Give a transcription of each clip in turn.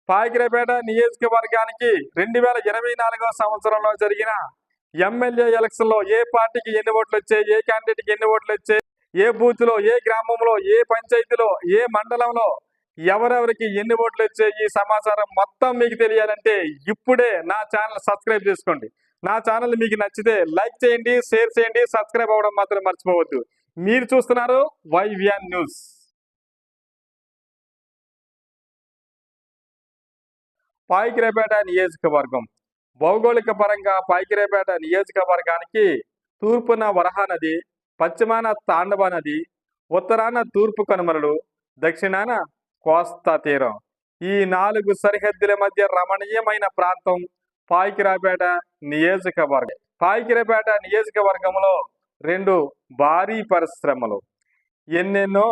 పాయకరావుపేట నియోజకవర్గానికి 2024 సంవత్సరంలో జరిగిన ఎమ్మెల్యే ఎలక్షన్లో ఏ పార్టీకి ఎన్ని ఓట్లు వచ్చాయి, ఏ క్యాండిడేట్కి ఎన్ని ఓట్లు వచ్చాయి, ఏ బూత్లో, ఏ గ్రామంలో, ఏ పంచాయతీలో, ఏ మండలంలో ఎవరెవరికి ఎన్ని ఓట్లు వచ్చాయి, ఈ సమాచారం మొత్తం మీకు తెలియాలంటే ఇప్పుడే నా ఛానల్ సబ్స్క్రైబ్ చేసుకోండి. నా ఛానల్ మీకు నచ్చితే లైక్ చేయండి, షేర్ చేయండి, సబ్స్క్రైబ్ అవ్వడం మాత్రం మర్చిపోవద్దు. మీరు చూస్తున్నారు వైవిఎన్ న్యూస్. పాయకరావుపేట నియోజకవర్గం భౌగోళిక పరంగా పాయకరావుపేట నియోజకవర్గానికి తూర్పున వరహా నది, పశ్చిమాన తాండవ నది, ఉత్తరాన తూర్పు కనుమలు, దక్షిణాన కోస్తా తీరం. ఈ 4 సరిహద్దుల మధ్య రమణీయమైన ప్రాంతం పాయకరావుపేట నియోజకవర్గం. పాయకరావుపేట నియోజకవర్గంలో 2 భారీ పరిశ్రమలు, ఎన్నెన్నో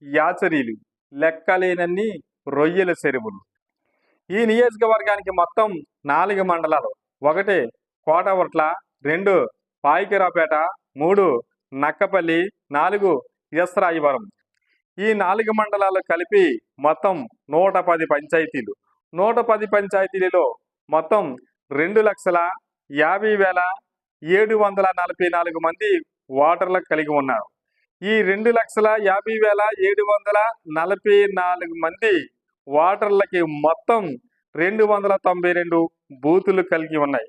యాచరీలు, లెక్కలేనన్ని రొయ్యల చెరువులు. ఈ నియోజకవర్గానికి మొత్తం 4 మండలాలు. 1 కోటవర్ట్ల, 2 పాయకరావుపేట, 3 నక్కపల్లి, 4 ఎస్రాయివరం. ఈ 4 మండలాలు కలిపి మొత్తం 110 పంచాయతీలు. 110 పంచాయతీలలో మొత్తం 2,50,744 మంది ఓటర్లకు కలిగి ఉన్నారు. ఈ 2,50,744 మంది ఓటర్లకి మొత్తం 292 బూతులు కలిగి ఉన్నాయి.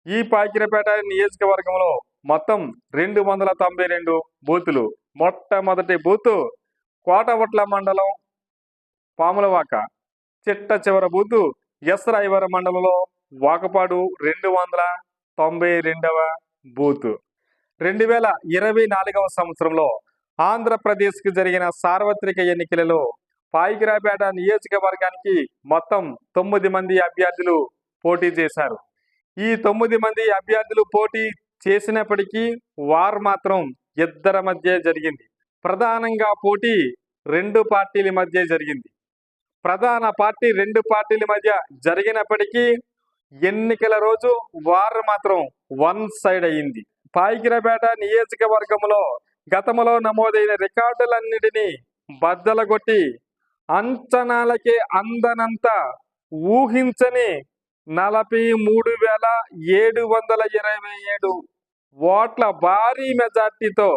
ఈ పాయకరావుపేట నియోజకవర్గంలో మొత్తం 292 బూతులు. మొట్టమొదటి బూతు కోటవట్ల మండలం పాములవాక, చిట్ట చివరి బూతు ఎస్రాయివరం మండలంలో వాకపాడు 292వ బూతు. 2024 సంవత్సరంలో ఆంధ్రప్రదేశ్కి జరిగిన సార్వత్రిక ఎన్నికలలో పాయకరావుపేట నియోజకవర్గానికి మొత్తం 9 మంది అభ్యర్థులు పోటీ చేశారు. ఈ 9 మంది అభ్యర్థులు పోటీ చేసినప్పటికీ వారు మాత్రం ఇద్దరి మధ్య జరిగింది. ప్రధానంగా పోటీ 2 పార్టీల మధ్య జరిగింది. ప్రధాన పార్టీ 2 పార్టీల మధ్య జరిగినప్పటికీ ఎన్నికల రోజు వారు మాత్రం వన్ సైడ్ అయింది. పాయకరావుపేట నియోజకవర్గంలో గతంలో నమోదైన రికార్డులన్నిటినీ బద్దలగొట్టి అంచనాలకే అందనంత ఊహించని 43,727 ఓట్ల భారీ మెజార్టీతో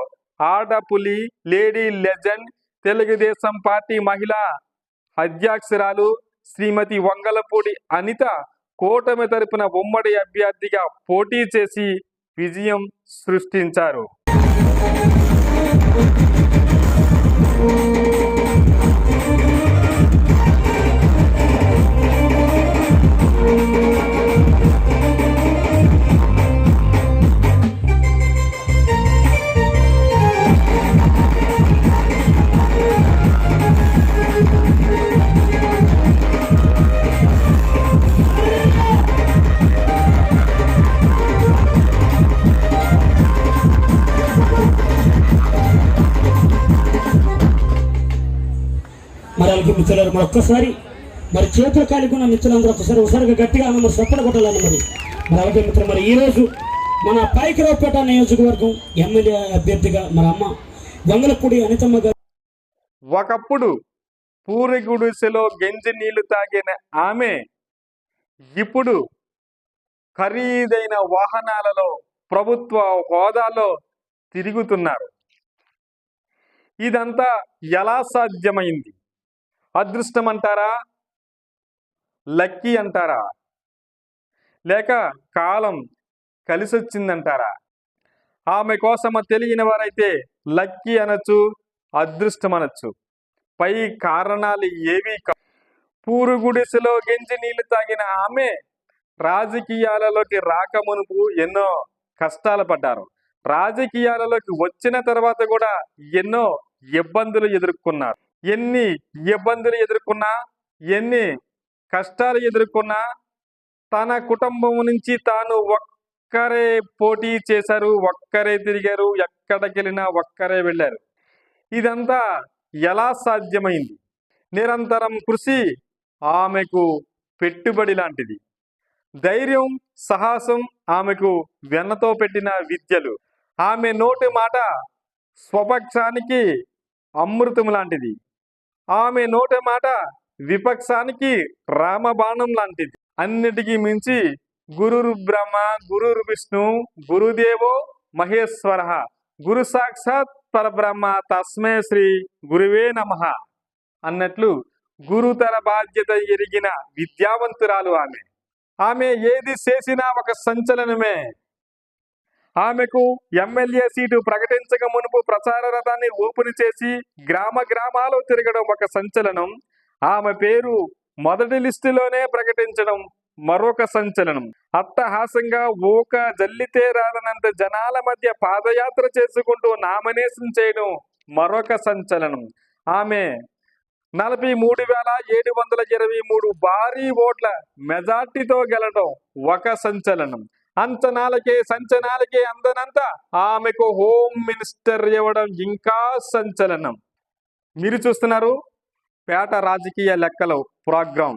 ఆడపులి, లేడీ లెజెండ్, తెలుగుదేశం పార్టీ మహిళా అధ్యక్షురాలు శ్రీమతి వంగలపూడి అనిత కూటమి తరపున ఉమ్మడి అభ్యర్థిగా పోటీ చేసి విజయం సృష్టించారు. మరి అలాగే మిత్రులారు మరొక్కసారి మరి చేతులు కాలికున్న మిత్రులందరూ ఒకసారిగా గట్టిగా మరి సపోర్ట్ కొట్టాలని మరి అలాగే మిత్రులు మరి ఈరోజు మన పాయకరావుపేట నియోజకవర్గం ఎమ్మెల్యే అభ్యర్థిగా మన అమ్మ వంగలపూడి అనితమ్మ గారు. ఒకప్పుడు పూరి గుడిసెలో గంజి నీళ్లు తాగిన ఆమె ఇప్పుడు ఖరీదైన వాహనాలలో ప్రభుత్వ హోదాలో తిరుగుతున్నారు. ఇదంతా ఎలా సాధ్యమైంది? అదృష్టం అంటారా, లక్కీ అంటారా, లేక కాలం కలిసొచ్చిందంటారా? ఆమె కోసం తెలియని వారైతే లక్కీ అనొచ్చు, అదృష్టం అనొచ్చు. పై కారణాలు ఏవి కావు. పూరుగుడిసెలో గెంజి నీళ్లు తాగిన ఆమె రాజకీయాలలోకి రాకమునుపు ఎన్నో కష్టాలు పడ్డారు. రాజకీయాలలోకి వచ్చిన తర్వాత కూడా ఎన్నో ఇబ్బందులు ఎదుర్కొన్నారు. ఎన్ని ఇబ్బందులు ఎదుర్కొన్నా, ఎన్ని కష్టాలు ఎదుర్కొన్నా తన కుటుంబం నుంచి తాను ఒక్కరే పోటీ చేశారు, ఒక్కరే తిరిగారు, ఎక్కడికి వెళ్ళినా ఒక్కరే వెళ్ళారు. ఇదంతా ఎలా సాధ్యమైంది? నిరంతరం కృషి ఆమెకు పెట్టుబడి లాంటిది. ధైర్యం, సాహసం ఆమెకు వెన్నతో పెట్టిన విద్యలు. ఆమె నోటి మాట స్వపక్షానికి అమృతం లాంటిది. ఆమె నోటి మాట విపక్షానికి రామబాణం లాంటిది. అన్నిటికీ మించి గురుర్ బ్రహ్మ గురుర్ విష్ణు గురుదేవో మహేశ్వర గురు సాక్షాత్ పరబ్రహ్మ తస్మే శ్రీ గురువే నమః అన్నట్లు గురుతర బాధ్యత ఎరిగిన విద్యావంతురాలు ఆమె. ఆమె ఏది చేసినా ఒక సంచలనమే. ఆమెకు ఎమ్మెల్యే సీటు ప్రకటించక మునుపు ప్రచార రథాన్ని ఓపెన్ చేసి గ్రామ గ్రామాలు తిరగడం ఒక సంచలనం. ఆమె పేరు మొదటి లిస్టులోనే ప్రకటించడం మరొక సంచలనం. అట్టహాసంగా ఊక జల్లితే రాదనంత జనాల మధ్య పాదయాత్ర చేసుకుంటూ నామినేషన్ చేయడం మరొక సంచలనం. ఆమె 43,723 భారీ ఓట్ల మెజార్టీతో గెలడం ఒక సంచలనం. సంచనాలకే అందనంత ఆమెకు హోమ్ మినిస్టర్ ఇవ్వడం ఇంకా సంచలనం. మీరు చూస్తున్నారు పేట రాజకీయ లెక్కలు ప్రోగ్రాం.